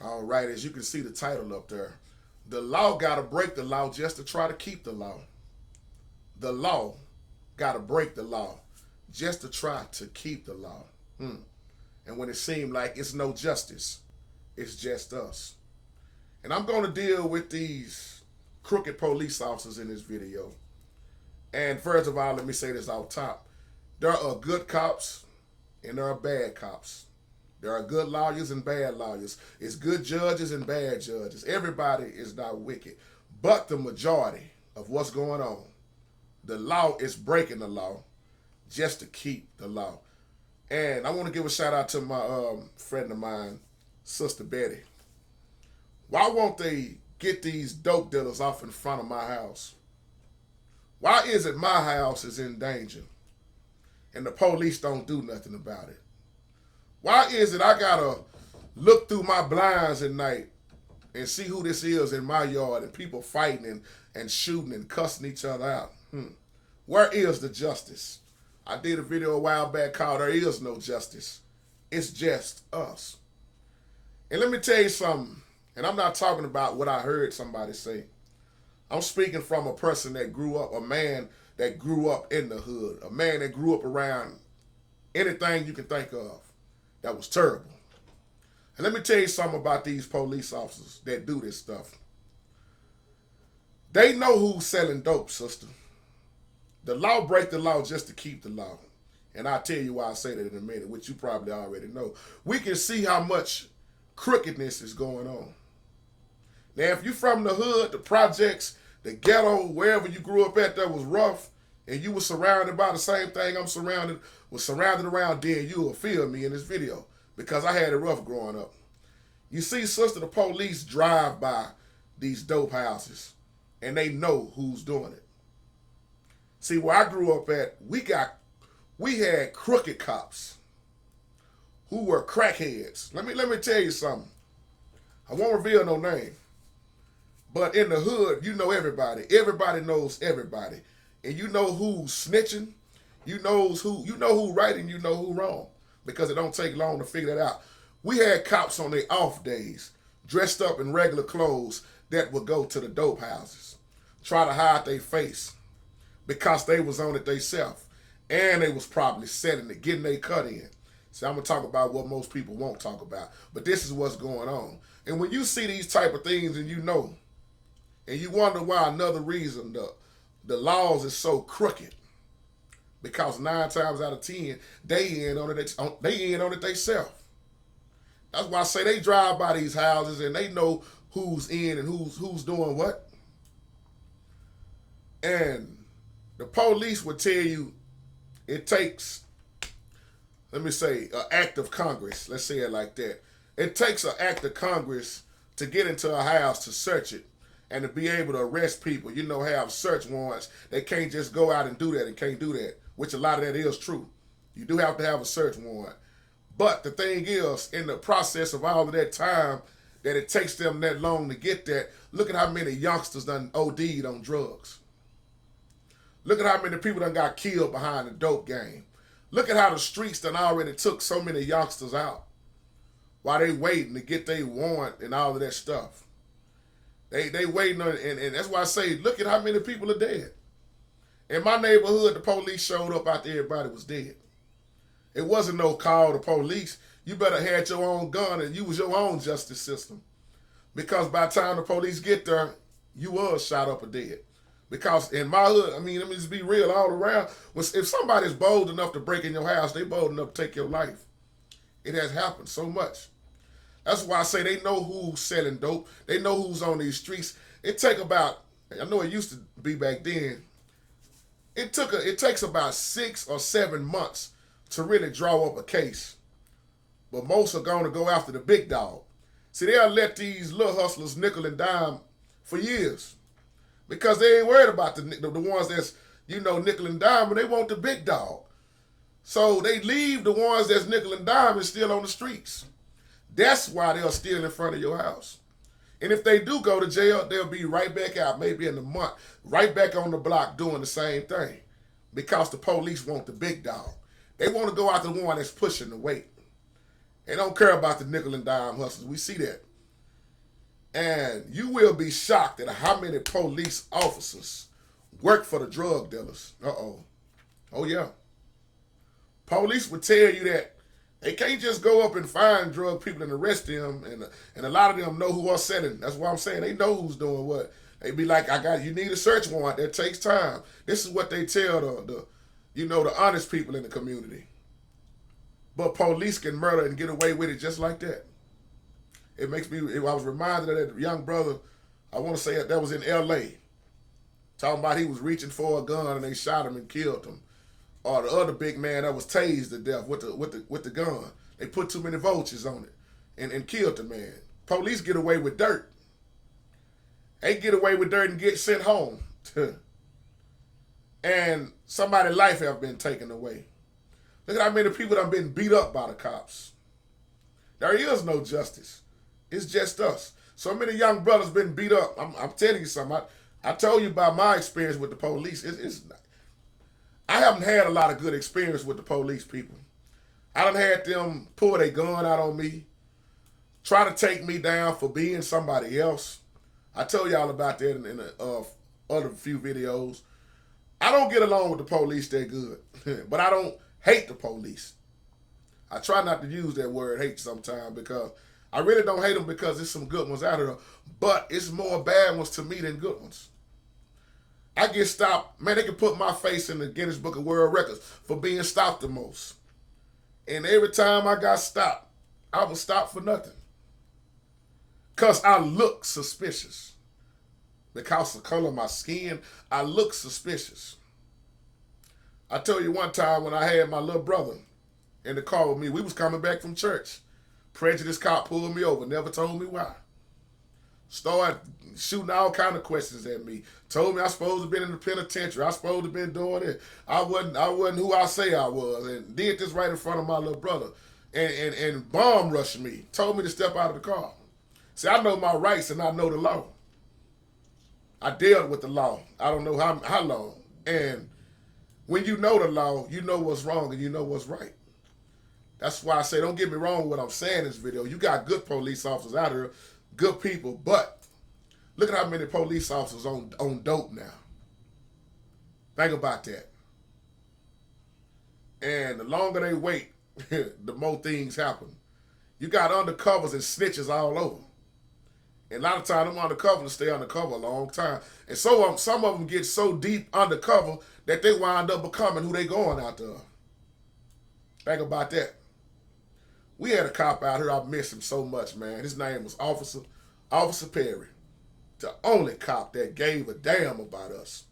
All right, as you can see the title up there, the law got to break the law just to try to keep the law. The law got to break the law just to try to keep the law. Hmm. And when it seemed like it's no justice, it's just us. And I'm going to deal with these crooked police officers in this video. And first of all, let me say this off top. There are good cops and there are bad cops. There are good lawyers and bad lawyers. It's good judges and bad judges. Everybody is not wicked. But the majority of what's going on, the law is breaking the law just to keep the law. And I want to give a shout out to my friend of mine, Sister Betty. Why won't they get these dope dealers off in front of my house? Why is it my house is in danger and the police don't do nothing about it? Why is it I gotta look through my blinds at night and see who this is in my yard and people fighting and shooting and cussing each other out? Where is the justice? I did a video a while back called There Is No Justice. It's just us. And let me tell you something, and I'm not talking about what I heard somebody say. I'm speaking from a person that grew up, a man that grew up in the hood, a man that grew up around anything you can think of that was terrible. And let me tell you something about these police officers that do this stuff. They know who's selling dope, sister. The law break the law just to keep the law. And I'll tell you why I say that in a minute, which you probably already know. We can see how much crookedness is going on. Now, if you're from the hood, the projects, the ghetto, wherever you grew up at that was rough, and you were surrounded by the same thing was surrounded around, then you will feel me in this video. Because I had it rough growing up. You see, sister, the police drive by these dope houses, and they know who's doing it. See, where I grew up at, we had crooked cops who were crackheads. Let me tell you something. I won't reveal no name. But in the hood, you know everybody. Everybody knows everybody. And you know who's snitching. You know who right and you know who wrong. Because it don't take long to figure that out. We had cops on their off days, dressed up in regular clothes that would go to the dope houses. Try to hide their face. Because they was on it themselves. And they was probably setting it, getting their cut in. So I'm going to talk about what most people won't talk about. But this is what's going on. And when you see these type of things and you know, and you wonder why another reason the laws is so crooked, because 9 times out of 10, they in on it themselves. That's why I say they drive by these houses and they know who's in and who's doing what. And the police would tell you it takes, let me say, an act of Congress. Let's say it like that. It takes an act of Congress to get into a house to search it and to be able to arrest people. You know, have search warrants. They can't just go out and do that and can't do that, which a lot of that is true. You do have to have a search warrant. But the thing is, in the process of all of that time that it takes them that long to get that, look at how many youngsters done OD'd on drugs. Look at how many people done got killed behind the dope game. Look at how the streets done already took so many youngsters out while they waiting to get their warrant and all of that stuff. They waiting on it, and that's why I say, look at how many people are dead. In my neighborhood, the police showed up after everybody was dead. It wasn't no call to police. You better had your own gun and you was your own justice system. Because by the time the police get there, you was shot up or dead. Because in my hood, I mean, let me just be real all around. If somebody's bold enough to break in your house, they bold enough to take your life. It has happened so much. That's why I say they know who's selling dope. They know who's on these streets. It take about, I know it used to be back then, it takes about 6 or 7 months to really draw up a case. But most are going to go after the big dog. See, they'll let these little hustlers nickel and dime for years. Because they ain't worried about the ones that's, nickel and dime, and they want the big dog. So they leave the ones that's nickel and dime and still on the streets. That's why they're still in front of your house. And if they do go to jail, they'll be right back out, maybe in a month, right back on the block doing the same thing. Because the police want the big dog. They want to go after the one that's pushing the weight. They don't care about the nickel and dime hustlers. We see that. And you will be shocked at how many police officers work for the drug dealers. Uh-oh. Oh, yeah. Police would tell you that they can't just go up and find drug people and arrest them, and a lot of them know who are selling. That's why I'm saying they know who's doing what. They be like, you need a search warrant. That takes time. This is what they tell the honest people in the community. But police can murder and get away with it just like that. It makes me, I was reminded of that young brother, I want to say that was in L.A., talking about he was reaching for a gun and they shot him and killed him. Or the other big man that was tased to death with the gun. They put too many vultures on it and killed the man. Police get away with dirt. They get away with dirt and get sent home. And somebody's life have been taken away. Look at how many people have been beat up by the cops. There is no justice. It's just us. So many young brothers been beat up. I'm telling you something. I told you about my experience with the police. I haven't had a lot of good experience with the police people. I done had them pull their gun out on me, try to take me down for being somebody else. I told y'all about that in other few videos. I don't get along with the police that good, but I don't hate the police. I try not to use that word hate sometimes because I really don't hate them because there's some good ones out there, but it's more bad ones to me than good ones. I get stopped, man, they can put my face in the Guinness Book of World Records for being stopped the most. And every time I got stopped, I was stopped for nothing. Because I look suspicious. Because of the color of my skin, I look suspicious. I tell you one time when I had my little brother in the car with me, we was coming back from church. Prejudiced cop pulled me over, never told me why. Started shooting all kind of questions at me. Told me I supposed to have been in the penitentiary. I supposed to have been doing it. I wasn't who I say I was. And did this right in front of my little brother. And bomb rushed me. Told me to step out of the car. See, I know my rights and I know the law. I dealt with the law. I don't know how long. And when you know the law, you know what's wrong and you know what's right. That's why I say, don't get me wrong with what I'm saying in this video. You got good police officers out here, good people, but look at how many police officers on dope now. Think about that. And the longer they wait, the more things happen. You got undercovers and snitches all over. And a lot of times, them undercovers stay undercover a long time. And so some of them get so deep undercover that they wind up becoming who they going after. Think about that. We had a cop out here, I miss him so much, man. His name was Officer Perry. The only cop that gave a damn about us.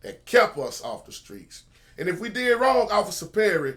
That kept us off the streets. And if we did wrong, Officer Perry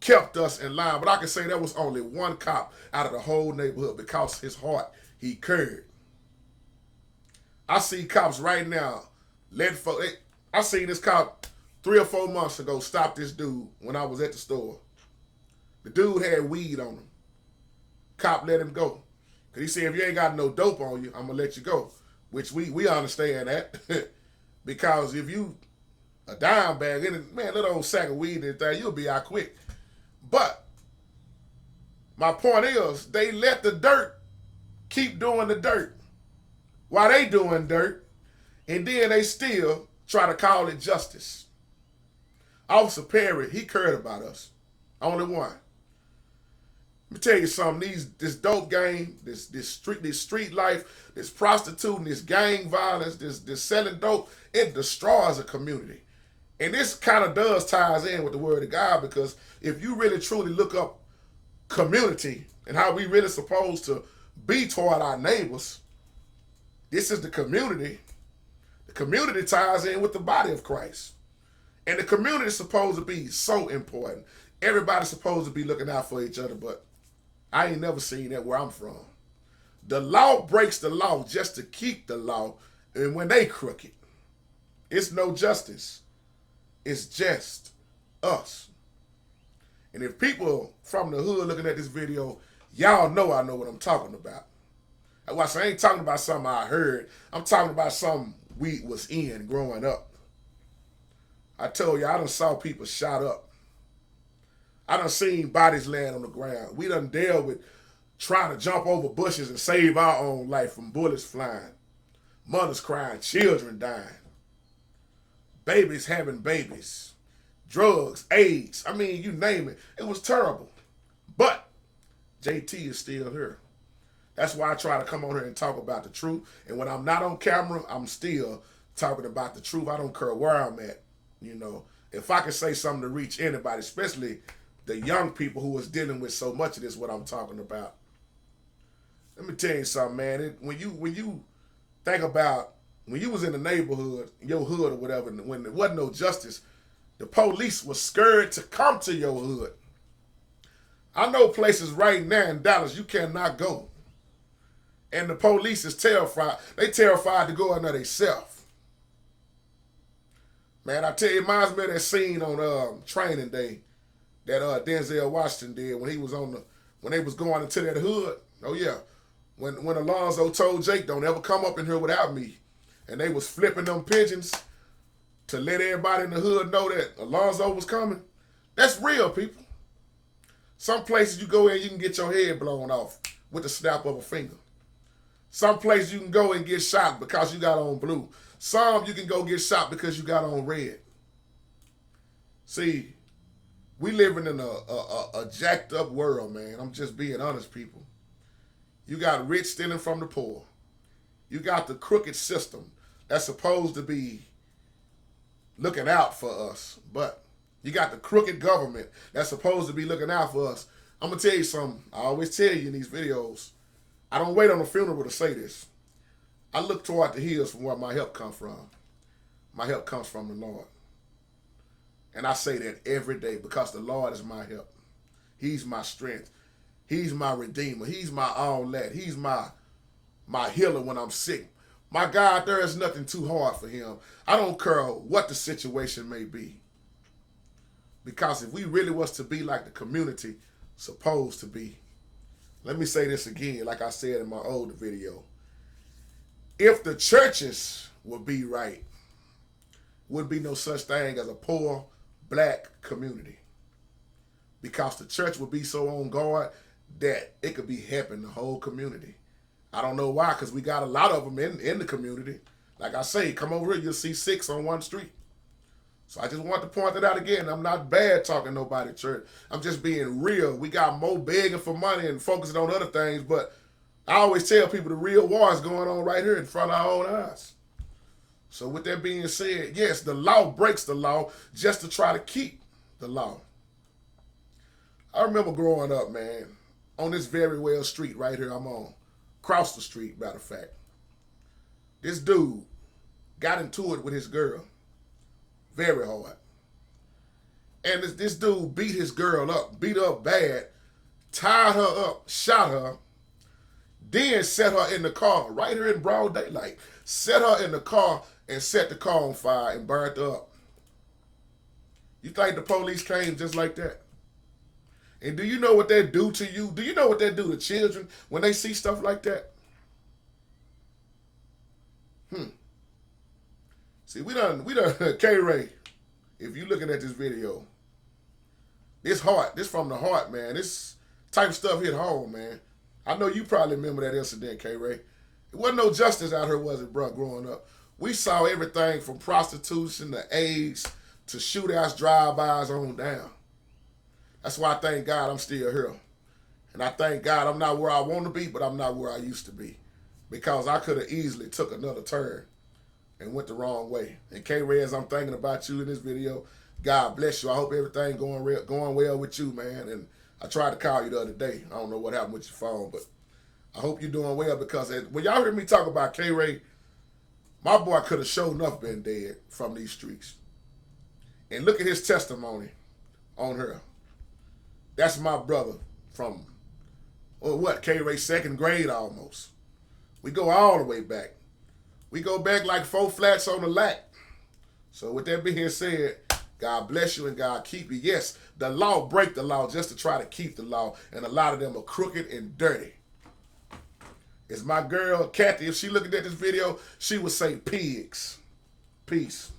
kept us in line. But I can say there was only one cop out of the whole neighborhood because his heart, he cared. I see cops right now. I seen this cop 3 or 4 months ago stop this dude when I was at the store. The dude had weed on him. Cop let him go. Because he said, if you ain't got no dope on you, I'm going to let you go. Which we understand that. Because if you a dime bag, man, little old sack of weed and everything, you'll be out quick. But my point is, they let the dirt keep doing the dirt. While they doing dirt, and then they still try to call it justice. Officer Perry, he cared about us. Only one. Let me tell you something, this dope game, this street life, this prostituting, this gang violence, this selling dope, it destroys a community. And this kind of ties in with the word of God, because if you really truly look up community and how we really supposed to be toward our neighbors, this is the community. The community ties in with the body of Christ. And the community is supposed to be so important. Everybody's supposed to be looking out for each other, but I ain't never seen that where I'm from. The law breaks the law just to keep the law, and when they crooked, it's no justice. It's just us. And if people from the hood looking at this video, y'all know I know what I'm talking about. That's why I ain't talking about something I heard. I'm talking about something we was in growing up. I told you, I done saw people shot up. I done seen bodies laying on the ground. We done dealt with trying to jump over bushes and save our own life from bullets flying, mothers crying, children dying, babies having babies, drugs, AIDS. I mean, you name it. It was terrible. But JT is still here. That's why I try to come on here and talk about the truth. And when I'm not on camera, I'm still talking about the truth. I don't care where I'm at. You know, if I can say something to reach anybody, especially the young people who is dealing with so much of this, what I'm talking about. Let me tell you something, man. When you think about when you was in the neighborhood, your hood or whatever, when there wasn't no justice, the police was scared to come to your hood. I know places right now in Dallas you cannot go. And the police is terrified. They terrified to go in there themselves. Man, I tell you, it reminds me of that scene on Training Day that Denzel Washington did when he was when they was going into that hood. Oh yeah, when Alonzo told Jake, "Don't ever come up in here without me," and they was flipping them pigeons to let everybody in the hood know that Alonzo was coming. That's real, people. Some places you go in, you can get your head blown off with the snap of a finger. Some places you can go and get shot because you got on blue. Some you can go get shot because you got on red. See, we living in a jacked up world, man. I'm just being honest, people. You got rich stealing from the poor. You got the crooked system that's supposed to be looking out for us. But you got the crooked government that's supposed to be looking out for us. I'm going to tell you something. I always tell you in these videos, I don't wait on a funeral to say this. I look toward the hills from where my help comes from. My help comes from the Lord. And I say that every day because the Lord is my help. He's my strength. He's my redeemer. He's my all that. He's my healer when I'm sick. My God, there is nothing too hard for him. I don't care what the situation may be. Because if we really was to be like the community supposed to be, let me say this again, like I said in my older video. If the churches would be right, would be no such thing as a poor black community. Because the church would be so on guard that it could be helping the whole community. I don't know why, because we got a lot of them in the community. Like I say, come over here, you'll see 6 on one street. So I just want to point that out again. I'm not bad talking nobody church. I'm just being real. We got more begging for money and focusing on other things, but I always tell people the real war is going on right here in front of our own eyes. So with that being said, yes, the law breaks the law just to try to keep the law. I remember growing up, man, on this very well street right here I'm on. Across the street, matter of fact. This dude got into it with his girl. Very hard. And this dude beat his girl up, beat her up bad, tied her up, shot her, then set her in the car right here in broad daylight. Set her in the car and set the car on fire and burned her up. You think the police came just like that? And do you know what they do to you? Do you know what they do to children when they see stuff like that? See, we done, K-Ray, if you looking at this video, this from the heart, man. This type of stuff hit home, man. I know you probably remember that incident, K-Ray. It wasn't no justice out here, was it, bro, growing up? We saw everything from prostitution to AIDS to shootouts, drive-bys on down. That's why I thank God I'm still here. And I thank God I'm not where I want to be, but I'm not where I used to be. Because I could have easily took another turn and went the wrong way. And K-Ray, as I'm thinking about you in this video, God bless you. I hope everything going well with you, man. And I tried to call you the other day. I don't know what happened with your phone, but I hope you're doing well because when y'all hear me talk about K-Ray, my boy could have sure enough been dead from these streets. And look at his testimony on her. That's my brother from, K-Ray, 2nd grade almost. We go all the way back. We go back like 4 flats on the lack. So with that being said, God bless you and God keep you. Yes, the law break the law just to try to keep the law, and a lot of them are crooked and dirty. It's my girl, Kathy. If she looking at this video, she would say pigs. Peace.